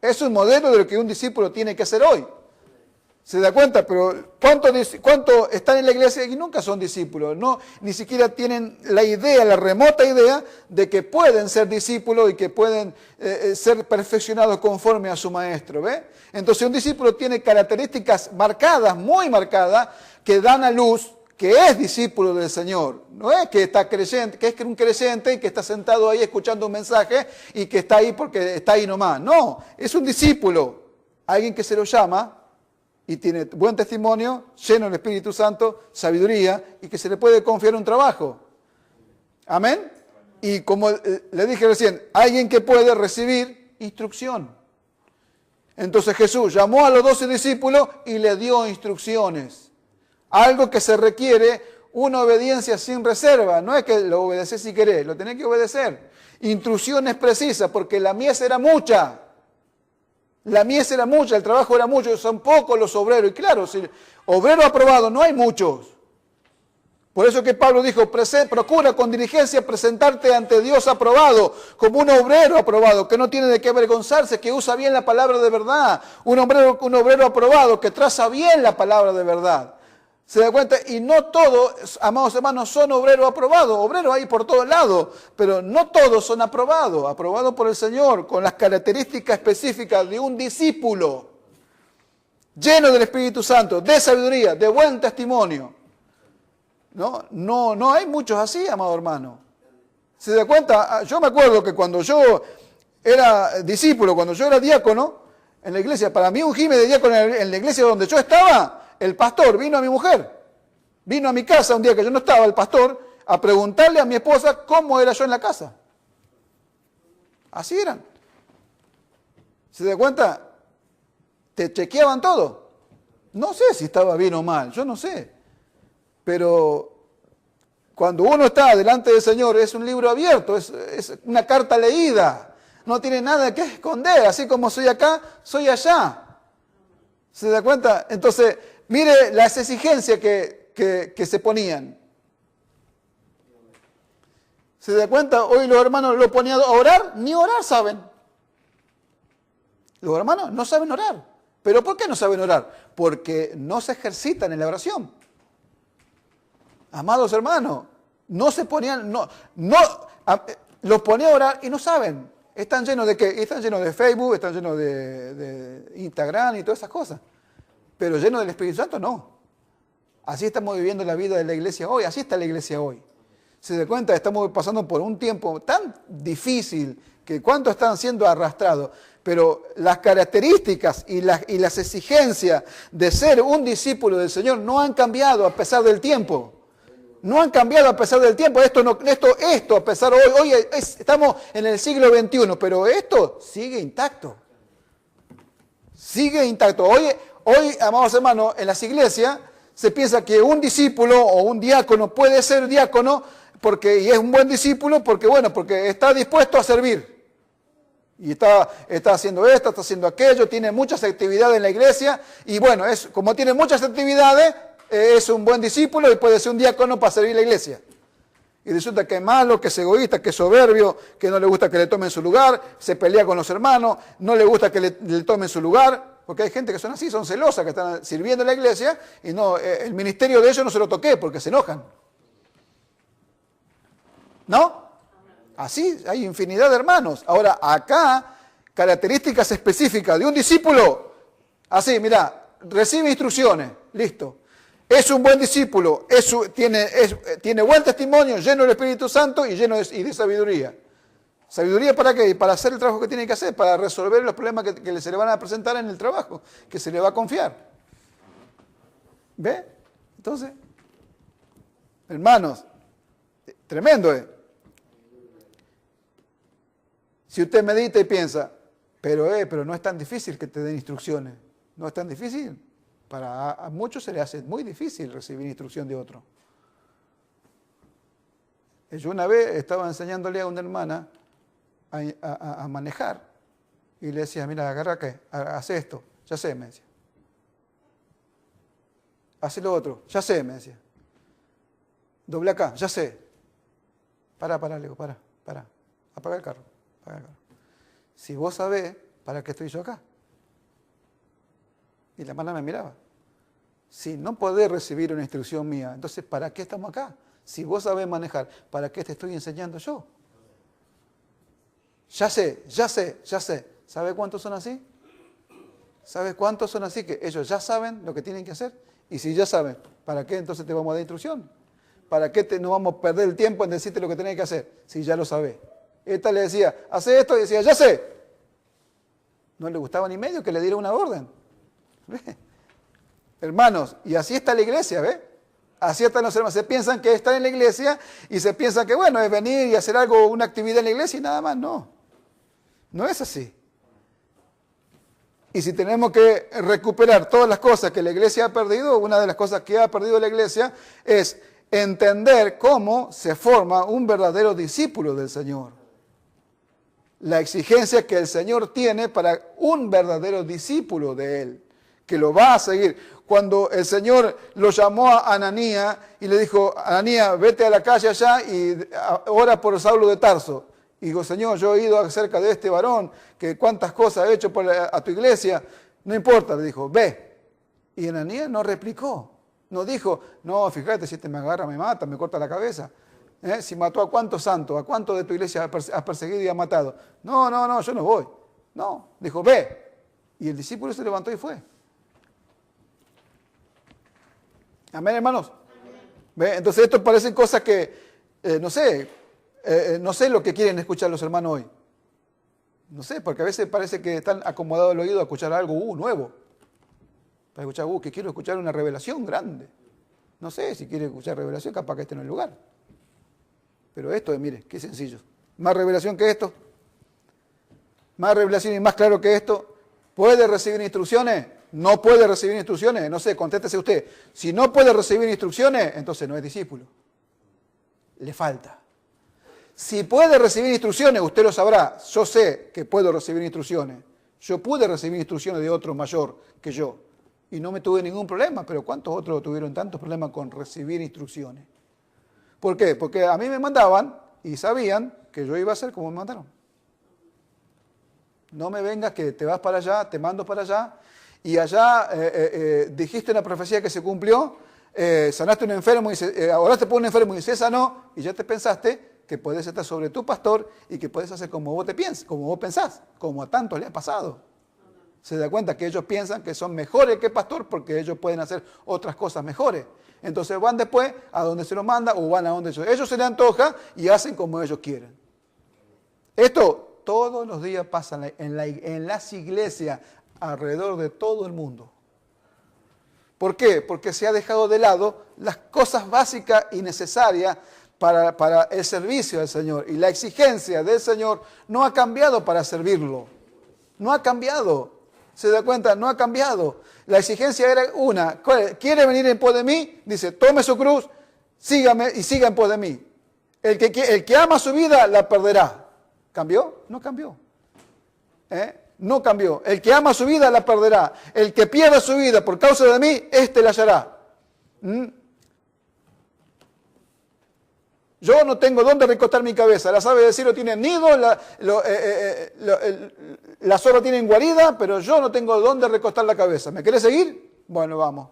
Es un modelo de lo que un discípulo tiene que ser hoy. ¿Se da cuenta? Pero ¿cuánto están en la iglesia y nunca son discípulos? No, ni siquiera tienen la idea, la remota idea de que pueden ser discípulos y que pueden ser perfeccionados conforme a su maestro. ¿Ve? Entonces un discípulo tiene características marcadas, muy marcadas, que dan a luz que es discípulo del Señor. No es que está creyente, que es un creyente y que está sentado ahí escuchando un mensaje y que está ahí porque está ahí nomás. No, es un discípulo, alguien que se lo llama y tiene buen testimonio, lleno del Espíritu Santo, sabiduría, y que se le puede confiar un trabajo. Amén. Y como le dije recién, alguien que puede recibir instrucción. Entonces Jesús llamó a los 12 discípulos y le dio instrucciones. Algo que se requiere una obediencia sin reserva. No es que lo obedeces si querés, lo tenés que obedecer. Instrucciones precisas, porque la mies era mucha. La mies era mucha, el trabajo era mucho, son pocos los obreros. Y claro, si obrero aprobado no hay muchos. Por eso que Pablo dijo, procura con diligencia presentarte ante Dios aprobado, como un obrero aprobado, que no tiene de qué avergonzarse, que usa bien la palabra de verdad. Un obrero aprobado que traza bien la palabra de verdad. ¿Se da cuenta? Y no todos, amados hermanos, son obreros aprobados. Obreros hay por todos lados, pero no todos son aprobados. Aprobados por el Señor, con las características específicas de un discípulo, lleno del Espíritu Santo, de sabiduría, de buen testimonio. No hay muchos así, amado hermano. ¿Se da cuenta? Yo me acuerdo que cuando yo era discípulo, cuando yo era diácono en la iglesia, para mí ungirme de diácono en la iglesia donde yo estaba, el pastor vino a mi mujer, vino a mi casa un día que yo no estaba, el pastor, a preguntarle a mi esposa cómo era yo en la casa. Así eran. ¿Se da cuenta? Te chequeaban todo. No sé si estaba bien o mal, yo no sé. Pero cuando uno está delante del Señor es un libro abierto, es una carta leída. No tiene nada que esconder, así como soy acá, soy allá. ¿Se da cuenta? Entonces, mire las exigencias que se ponían. ¿Se da cuenta? Hoy los hermanos lo ponían a orar, ni orar saben. Los hermanos no saben orar. ¿Pero por qué no saben orar? Porque no se ejercitan en la oración. Amados hermanos, no se ponían, los ponía a orar y no saben. ¿Están llenos de qué? Están llenos de Facebook, están llenos de Instagram y todas esas cosas. Pero llenos del Espíritu Santo, no. Así estamos viviendo la vida de la iglesia hoy, así está la iglesia hoy. Se da cuenta, estamos pasando por un tiempo tan difícil que cuánto están siendo arrastrados. Pero las características y las exigencias de ser un discípulo del Señor no han cambiado a pesar del tiempo. No han cambiado a pesar del tiempo. Esto a pesar de hoy estamos en el siglo XXI, pero esto sigue intacto. Sigue intacto. Hoy, amados hermanos, en las iglesias se piensa que un discípulo o un diácono puede ser diácono y es un buen discípulo porque está dispuesto a servir. Y está haciendo esto, está haciendo aquello, tiene muchas actividades en la iglesia y bueno, como tiene muchas actividades, es un buen discípulo y puede ser un diácono para servir la iglesia. Y resulta que es malo, que es egoísta, que es soberbio, que no le gusta que le tomen su lugar, se pelea con los hermanos, no le gusta que le tomen su lugar, porque hay gente que son así, son celosas, que están sirviendo en la iglesia y el ministerio de ellos no se lo toqué porque se enojan. ¿No? Así hay infinidad de hermanos. Ahora, acá, características específicas de un discípulo, así, mira, recibe instrucciones, listo. Es un buen discípulo, tiene buen testimonio, lleno del Espíritu Santo y lleno de sabiduría. ¿Sabiduría para qué? Para hacer el trabajo que tiene que hacer, para resolver los problemas que se le van a presentar en el trabajo, que se le va a confiar. ¿Ve? Entonces, hermanos, tremendo, Si usted medita y piensa, pero no es tan difícil que te den instrucciones, no es tan difícil. A muchos se les hace muy difícil recibir instrucción de otro. Yo una vez estaba enseñándole a una hermana a manejar y le decía, mira, agarra qué, haz esto, ya sé, me decía. Haz lo otro, ya sé, me decía. Doble acá, ya sé. Para, le digo, para. Apaga el carro. Si vos sabés, ¿para qué estoy yo acá? Y la hermana me miraba. Si no podés recibir una instrucción mía, entonces ¿para qué estamos acá? Si vos sabés manejar, ¿para qué te estoy enseñando yo? Ya sé. ¿Sabe cuántos son así? ¿Sabe cuántos son así? Que ellos ya saben lo que tienen que hacer. Y si ya saben, ¿para qué entonces te vamos a dar instrucción? ¿Para qué no vamos a perder el tiempo en decirte lo que tenés que hacer? Si ya lo sabés. Esta le decía, hace esto, y decía, ya sé. No le gustaba ni medio que le diera una orden. ¿Ve? Hermanos, y así está la iglesia, ¿ve? Así están los hermanos. Se piensan que están en la iglesia y se piensan que, es venir y hacer algo, una actividad en la iglesia y nada más. No, no es así. Y si tenemos que recuperar todas las cosas que la iglesia ha perdido, una de las cosas que ha perdido la iglesia es entender cómo se forma un verdadero discípulo del Señor. La exigencia que el Señor tiene para un verdadero discípulo de Él, que lo va a seguir. Cuando el Señor lo llamó a Ananías y le dijo, Ananías, vete a la calle allá y ora por Saulo de Tarso. Y digo, Señor, yo he ido acerca de este varón, que cuántas cosas ha hecho a tu iglesia. No importa, le dijo, ve. Y Ananías no replicó. No dijo, no, fíjate, si este me agarra, me mata, me corta la cabeza. Si mató a cuántos santos, a cuántos de tu iglesia has perseguido y has matado. No, yo no voy. No, dijo, ve. Y el discípulo se levantó y fue. Amén, hermanos. ¿Ve? Entonces esto parecen cosas que, no sé lo que quieren escuchar los hermanos hoy. No sé, porque a veces parece que están acomodados el oído a escuchar algo nuevo. Para escuchar, que quiero escuchar una revelación grande. No sé si quiere escuchar revelación, capaz que esté en el lugar. Pero esto, mire, qué sencillo. Más revelación que esto. Más revelación y más claro que esto. ¿Puede recibir instrucciones? ¿No puede recibir instrucciones? No sé, contéstese usted. Si no puede recibir instrucciones, entonces no es discípulo. Le falta. Si puede recibir instrucciones, usted lo sabrá. Yo sé que puedo recibir instrucciones. Yo pude recibir instrucciones de otro mayor que yo. Y no me tuve ningún problema. Pero ¿cuántos otros tuvieron tantos problemas con recibir instrucciones? ¿Por qué? Porque a mí me mandaban y sabían que yo iba a hacer como me mandaron. No me vengas que te vas para allá, te mando para allá, y allá dijiste una profecía que se cumplió, sanaste a un enfermo, oraste por un enfermo y se sanó, y ya te pensaste que puedes estar sobre tu pastor y que puedes hacer como vos pensás, como a tantos le ha pasado. Se da cuenta que ellos piensan que son mejores que pastor porque ellos pueden hacer otras cosas mejores. Entonces van después a donde se los manda o van a donde ellos se les antoja y hacen como ellos quieren. Esto todos los días pasa en las iglesias alrededor de todo el mundo. ¿Por qué? Porque se ha dejado de lado las cosas básicas y necesarias para el servicio del Señor. Y la exigencia del Señor no ha cambiado para servirlo. No ha cambiado. ¿Se da cuenta? No ha cambiado. La exigencia era una. ¿Quiere venir en pos de mí? Dice, tome su cruz, sígame y siga en pos de mí. El que ama su vida la perderá. ¿Cambió? No cambió. No cambió. El que ama su vida la perderá. El que pierda su vida por causa de mí, éste la hallará. Yo no tengo dónde recostar mi cabeza. Las aves del cielo tienen nido, la zorra tiene guarida, pero yo no tengo dónde recostar la cabeza. ¿Me querés seguir? Bueno, vamos.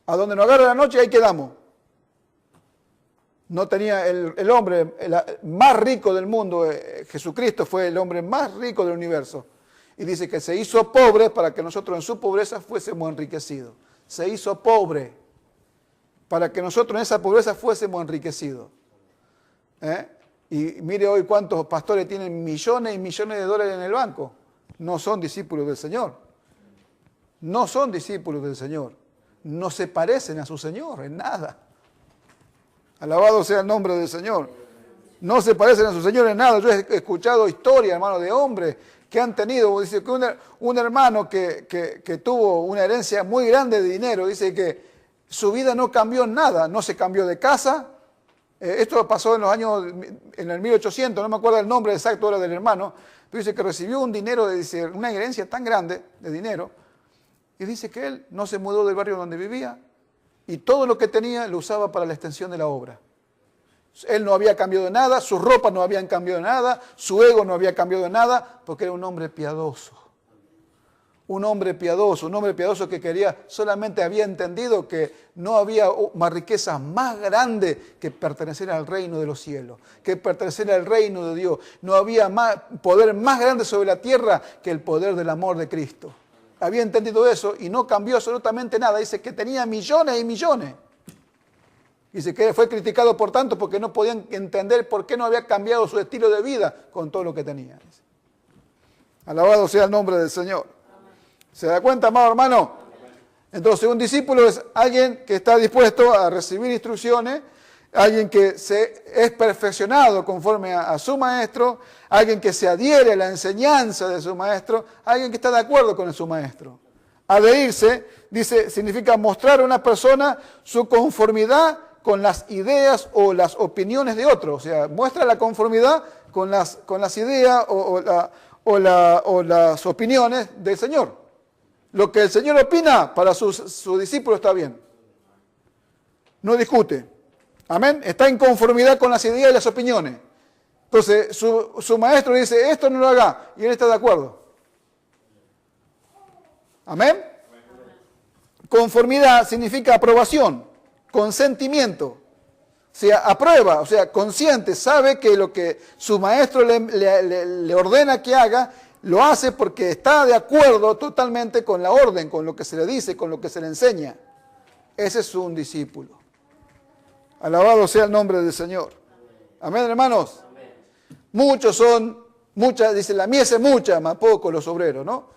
A donde nos agarra la noche, ahí quedamos. No tenía el hombre más rico del mundo, Jesucristo fue el hombre más rico del universo. Y dice que se hizo pobre para que nosotros en su pobreza fuésemos enriquecidos. Se hizo pobre para que nosotros en esa pobreza fuésemos enriquecidos. Y mire hoy cuántos pastores tienen millones y millones de dólares en el banco. No son discípulos del Señor. No son discípulos del Señor. No se parecen a su Señor en nada. Alabado sea el nombre del Señor. No se parecen a su Señor en nada. Yo he escuchado historias, hermano, de hombres que han tenido, dice que un hermano que tuvo una herencia muy grande de dinero, dice que su vida no cambió en nada, no se cambió de casa. Esto pasó en los años, en el 1800, no me acuerdo el nombre exacto ahora del hermano, pero dice que recibió un dinero, dice, una herencia tan grande de dinero, y dice que él no se mudó del barrio donde vivía, y todo lo que tenía lo usaba para la extensión de la obra. Él no había cambiado de nada, sus ropas no habían cambiado de nada, su ego no había cambiado de nada, porque era un hombre piadoso. Un hombre piadoso que solamente había entendido que no había más riqueza más grande que pertenecer al reino de los cielos, que pertenecer al reino de Dios. No había poder más grande sobre la tierra que el poder del amor de Cristo. Había entendido eso y no cambió absolutamente nada. Dice que tenía millones y millones. Dice que fue criticado por tanto porque no podían entender por qué no había cambiado su estilo de vida con todo lo que tenía. Alabado sea el nombre del Señor. ¿Se da cuenta, amado hermano? Entonces, un discípulo es alguien que está dispuesto a recibir instrucciones, alguien que es perfeccionado conforme a su maestro, alguien que se adhiere a la enseñanza de su maestro, alguien que está de acuerdo con su maestro. Adherirse, dice, significa mostrar a una persona su conformidad con las ideas o las opiniones de otros. O sea, muestra la conformidad con las ideas o las opiniones del Señor. Lo que el Señor opina para su discípulo está bien. No discute. Amén. Está en conformidad con las ideas y las opiniones. Entonces, su maestro dice, esto no lo haga, y él está de acuerdo. Amén. Conformidad significa aprobación, consentimiento. O sea, aprueba, o sea, consciente, sabe que lo que su maestro le ordena que haga, lo hace porque está de acuerdo totalmente con la orden, con lo que se le dice, con lo que se le enseña. Ese es un discípulo. Alabado sea el nombre del Señor. Amén, hermanos. Dice, la mies es mucha, más poco los obreros, ¿no?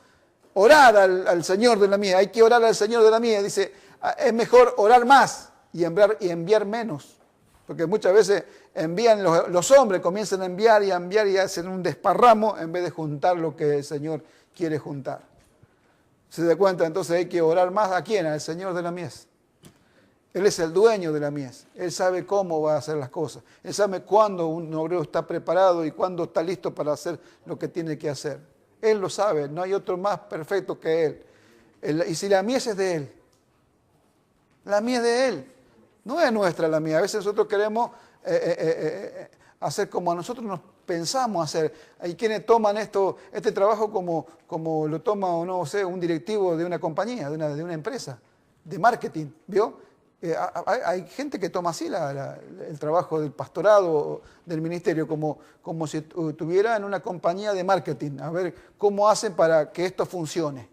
Orar al Señor de la mies, hay que orar al Señor de la mies. Dice, es mejor orar más y enviar menos. Porque muchas veces envían los hombres, comienzan a enviar y hacen un desparramo en vez de juntar lo que el Señor quiere juntar. ¿Se da cuenta? Entonces hay que orar más ¿a quién? Al Señor de la mies. Él es el dueño de la mies. Él sabe cómo va a hacer las cosas. Él sabe cuándo un obrero está preparado y cuándo está listo para hacer lo que tiene que hacer. Él lo sabe, no hay otro más perfecto que Él. Y si la mies es de Él, la mies es de Él. No es nuestra la mies. A veces nosotros queremos hacer como a nosotros nos pensamos hacer. Hay quienes toman este trabajo como lo toma, no sé, un directivo de una compañía, de una empresa, de marketing, ¿vio? Hay gente que toma así el trabajo del pastorado, del ministerio, como si estuviera en una compañía de marketing, a ver cómo hacen para que esto funcione.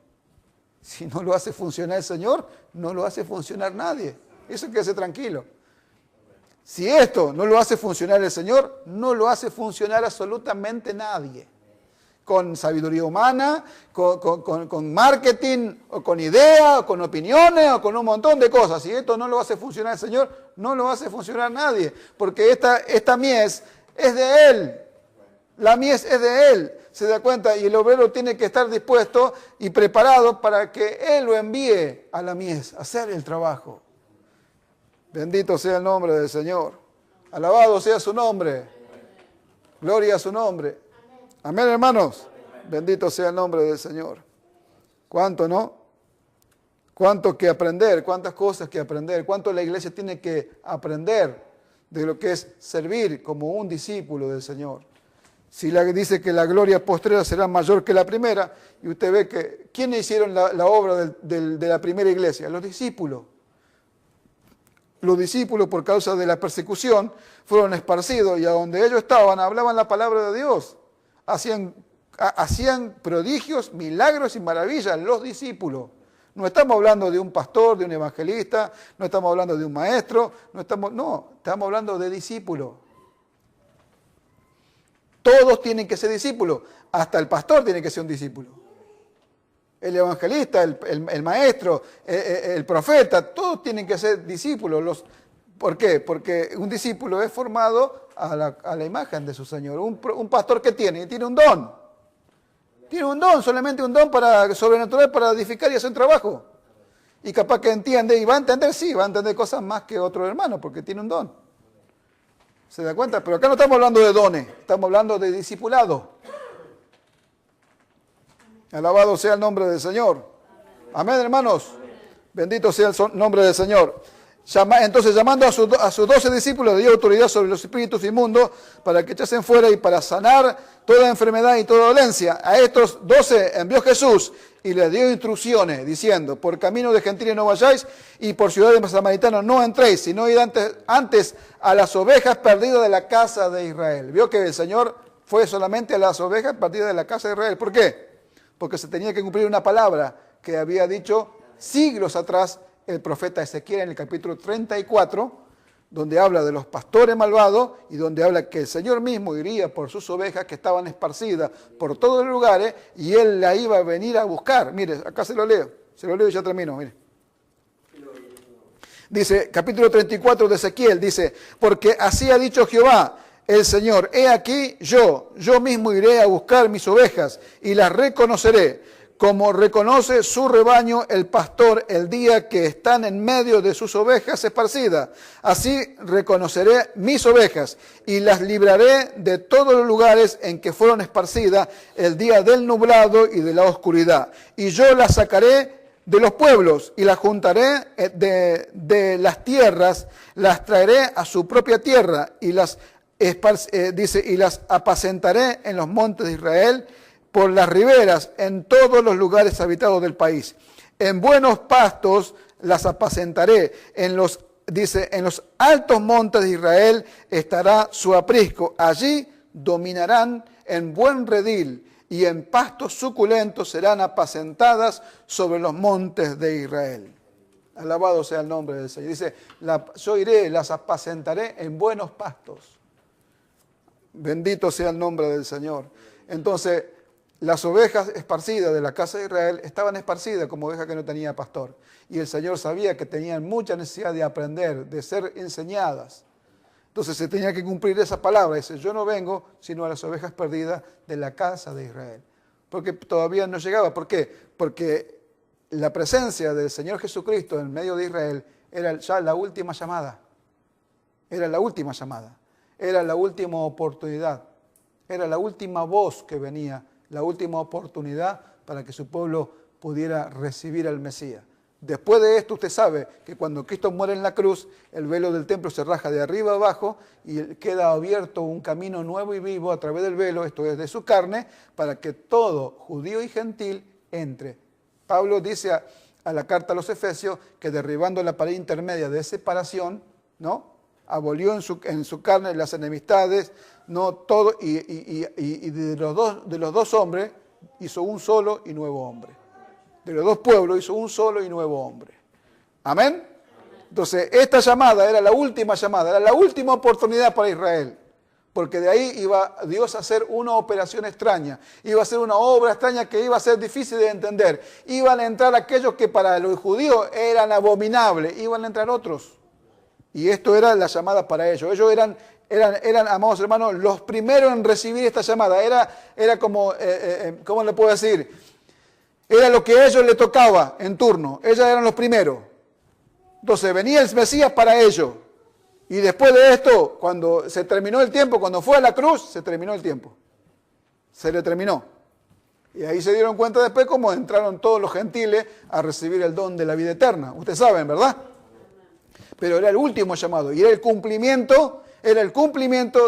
Si no lo hace funcionar el Señor, no lo hace funcionar nadie. Eso quédese tranquilo. Si esto no lo hace funcionar el Señor, no lo hace funcionar absolutamente nadie. con sabiduría humana, con marketing, o con ideas, o con opiniones, o con un montón de cosas. Si esto no lo hace funcionar el Señor, no lo hace funcionar nadie, porque esta mies es de Él. La mies es de Él, se da cuenta, y el obrero tiene que estar dispuesto y preparado para que Él lo envíe a la mies, a hacer el trabajo. Bendito sea el nombre del Señor. Alabado sea su nombre. Gloria a su nombre. Amén, hermanos. Bendito sea el nombre del Señor. ¿Cuánto, no? Cuánto que aprender, cuántas cosas que aprender, cuánto la iglesia tiene que aprender de lo que es servir como un discípulo del Señor. Si dice que la gloria postrera será mayor que la primera, y usted ve que, ¿quiénes hicieron la obra de la primera iglesia? Los discípulos. Los discípulos, por causa de la persecución, fueron esparcidos, y a donde ellos estaban, hablaban la palabra de Dios. Hacían prodigios, milagros y maravillas los discípulos. No estamos hablando de un pastor, de un evangelista, no estamos hablando de un maestro, estamos hablando de discípulos. Todos tienen que ser discípulos, hasta el pastor tiene que ser un discípulo. El evangelista, el maestro, el profeta, todos tienen que ser discípulos. ¿Por qué? Porque un discípulo es formado a la imagen de su Señor. Un pastor, ¿qué tiene? Tiene un don. Tiene un don, solamente un don sobrenatural para edificar y hacer un trabajo. Y capaz que entiende, y va a entender, sí, va a entender cosas más que otro hermano, porque tiene un don. ¿Se da cuenta? Pero acá no estamos hablando de dones, estamos hablando de discipulado. Alabado sea el nombre del Señor. Amén, hermanos. Bendito sea el nombre del Señor. Entonces, llamando a sus 12 discípulos, le dio autoridad sobre los espíritus inmundos para que echasen fuera y para sanar toda enfermedad y toda dolencia. A estos 12 envió Jesús y les dio instrucciones, diciendo: por camino de gentiles no vayáis, y por ciudades samaritanas no entréis, sino id antes a las ovejas perdidas de la casa de Israel. Vio que el Señor fue solamente a las ovejas perdidas de la casa de Israel. ¿Por qué? Porque se tenía que cumplir una palabra que había dicho siglos atrás el profeta Ezequiel en el capítulo 34, donde habla de los pastores malvados y donde habla que el Señor mismo iría por sus ovejas que estaban esparcidas por todos los lugares, y Él la iba a venir a buscar. Mire, acá se lo leo y ya termino, mire. Dice, capítulo 34 de Ezequiel, dice: porque así ha dicho Jehová, el Señor, he aquí yo mismo iré a buscar mis ovejas y las reconoceré, como reconoce su rebaño el pastor el día que están en medio de sus ovejas esparcidas. Así reconoceré mis ovejas y las libraré de todos los lugares en que fueron esparcidas el día del nublado y de la oscuridad. Y yo las sacaré de los pueblos y las juntaré de las tierras, las traeré a su propia tierra y las apacentaré en los montes de Israel, por las riberas, en todos los lugares habitados del país. En buenos pastos las apacentaré, en los altos montes de Israel estará su aprisco. Allí dominarán en buen redil, y en pastos suculentos serán apacentadas sobre los montes de Israel. Alabado sea el nombre del Señor. Dice, yo iré, las apacentaré en buenos pastos. Bendito sea el nombre del Señor. Entonces, las ovejas esparcidas de la casa de Israel estaban esparcidas como ovejas que no tenía pastor. Y el Señor sabía que tenían mucha necesidad de aprender, de ser enseñadas. Entonces se tenía que cumplir esa palabra. Dice, yo no vengo sino a las ovejas perdidas de la casa de Israel. Porque todavía no llegaba. ¿Por qué? Porque la presencia del Señor Jesucristo en medio de Israel era ya la última llamada. Era la última llamada. Era la última oportunidad. Era la última voz que venía, la última oportunidad para que su pueblo pudiera recibir al Mesías. Después de esto, usted sabe que cuando Cristo muere en la cruz, el velo del templo se raja de arriba abajo y queda abierto un camino nuevo y vivo a través del velo, esto es de su carne, para que todo judío y gentil entre. Pablo dice a la carta a los Efesios que derribando la pared intermedia de separación, ¿no?, abolió en su carne las enemistades, no todo, y de los dos hombres hizo un solo y nuevo hombre. De los dos pueblos hizo un solo y nuevo hombre. ¿Amén? Entonces, esta llamada era la última llamada, era la última oportunidad para Israel. porque de ahí iba Dios a hacer una operación extraña, iba a hacer una obra extraña que iba a ser difícil de entender. Iban a entrar aquellos que para los judíos eran abominables, iban a entrar otros. Y esto era la llamada para ellos. Ellos eran, amados hermanos, los primeros en recibir esta llamada. Era como, ¿cómo le puedo decir? Era lo que a ellos les tocaba en turno. Ellos eran los primeros. Entonces venía el Mesías para ellos. Y después de esto, cuando se terminó el tiempo, cuando fue a la cruz, se terminó el tiempo. Se le terminó. Y ahí se dieron cuenta después cómo entraron todos los gentiles a recibir el don de la vida eterna. Ustedes saben, ¿verdad? Pero era el último llamado y era el cumplimiento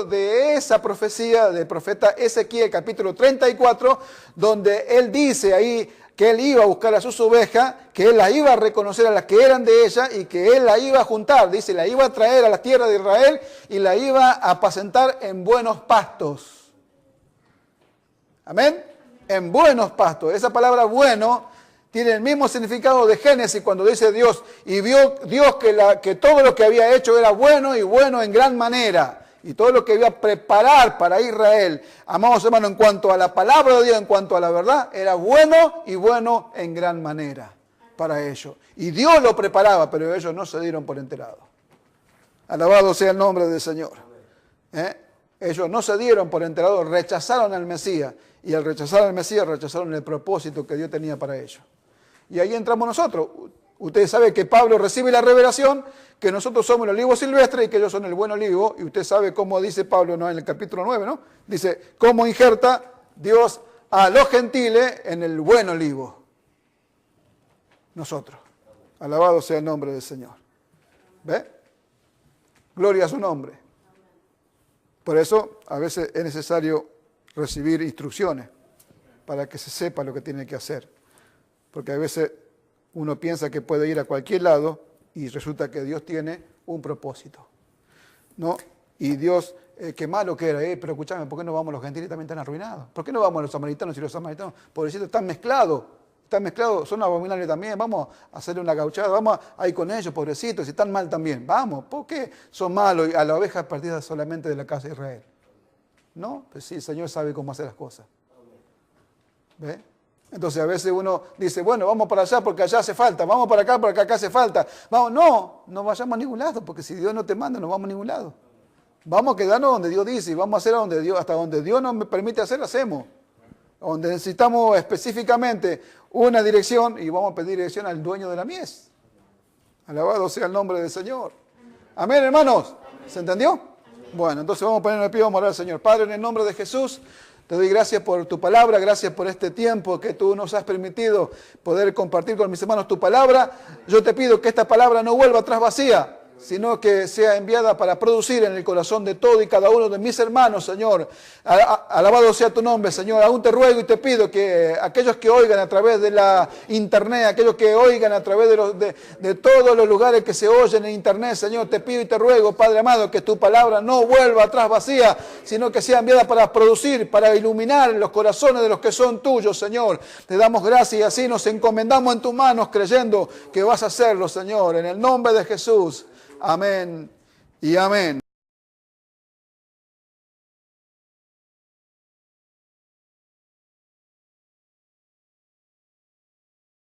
de esa profecía del profeta Ezequiel, capítulo 34, donde él dice ahí que él iba a buscar a sus ovejas, que él las iba a reconocer a las que eran de ella y que él la iba a juntar, dice, la iba a traer a la tierra de Israel y la iba a apacentar en buenos pastos. Amén. En buenos pastos. Esa palabra bueno tiene el mismo significado de Génesis cuando dice Dios, y vio Dios que todo lo que había hecho era bueno y bueno en gran manera. Y todo lo que iba a preparar para Israel, amados hermanos, en cuanto a la palabra de Dios, en cuanto a la verdad, era bueno y bueno en gran manera para ellos. Y Dios lo preparaba, pero ellos no se dieron por enterados. Alabado sea el nombre del Señor. Ellos no se dieron por enterados, rechazaron al Mesías. Y al rechazar al Mesías, rechazaron el propósito que Dios tenía para ellos. Y ahí entramos nosotros. Ustedes saben que Pablo recibe la revelación, que nosotros somos el olivo silvestre y que ellos son el buen olivo. Y usted sabe cómo dice Pablo, ¿no?, en el capítulo 9, ¿no? Dice, cómo injerta Dios a los gentiles en el buen olivo. Nosotros. Alabado sea el nombre del Señor. ¿Ve? Gloria a su nombre. Por eso, a veces es necesario recibir instrucciones para que se sepa lo que tiene que hacer. Porque a veces uno piensa que puede ir a cualquier lado y resulta que Dios tiene un propósito, ¿no? Y Dios, qué malo que era, pero escúchame, ¿por qué no vamos los gentiles? También están arruinados. ¿Por qué no vamos los samaritanos y los samaritanos, pobrecitos, están mezclados, son abominables también? Vamos a hacerle una gauchada, vamos a ir con ellos, pobrecitos, si están mal también. Vamos, ¿por qué son malos y a la oveja partida solamente de la casa de Israel? ¿No? Pues sí, el Señor sabe cómo hacer las cosas. ¿Ve? Entonces a veces uno dice, bueno, vamos para allá porque allá hace falta, vamos para acá porque acá hace falta. Vamos, no vayamos a ningún lado, porque si Dios no te manda, no vamos a ningún lado. Vamos a quedarnos donde Dios dice y vamos a hacer hasta donde Dios nos permite hacer, hacemos. Donde necesitamos específicamente una dirección y vamos a pedir dirección al dueño de la mies. Alabado sea el nombre del Señor. Amén, hermanos. ¿Se entendió? Bueno, entonces vamos a ponernos de pie, vamos a orar al Señor. Padre, en el nombre de Jesús, te doy gracias por tu palabra, gracias por este tiempo que tú nos has permitido poder compartir con mis hermanos tu palabra. Yo te pido que esta palabra no vuelva atrás vacía, sino que sea enviada para producir en el corazón de todo y cada uno de mis hermanos, Señor. Alabado sea tu nombre, Señor. Aún te ruego y te pido que aquellos que oigan a través de la internet, aquellos que oigan a través de todos los lugares que se oyen en internet, Señor, te pido y te ruego, Padre amado, que tu palabra no vuelva atrás vacía, sino que sea enviada para producir, para iluminar los corazones de los que son tuyos, Señor. Te damos gracias y así nos encomendamos en tus manos, creyendo que vas a hacerlo, Señor, en el nombre de Jesús. Amén y amén.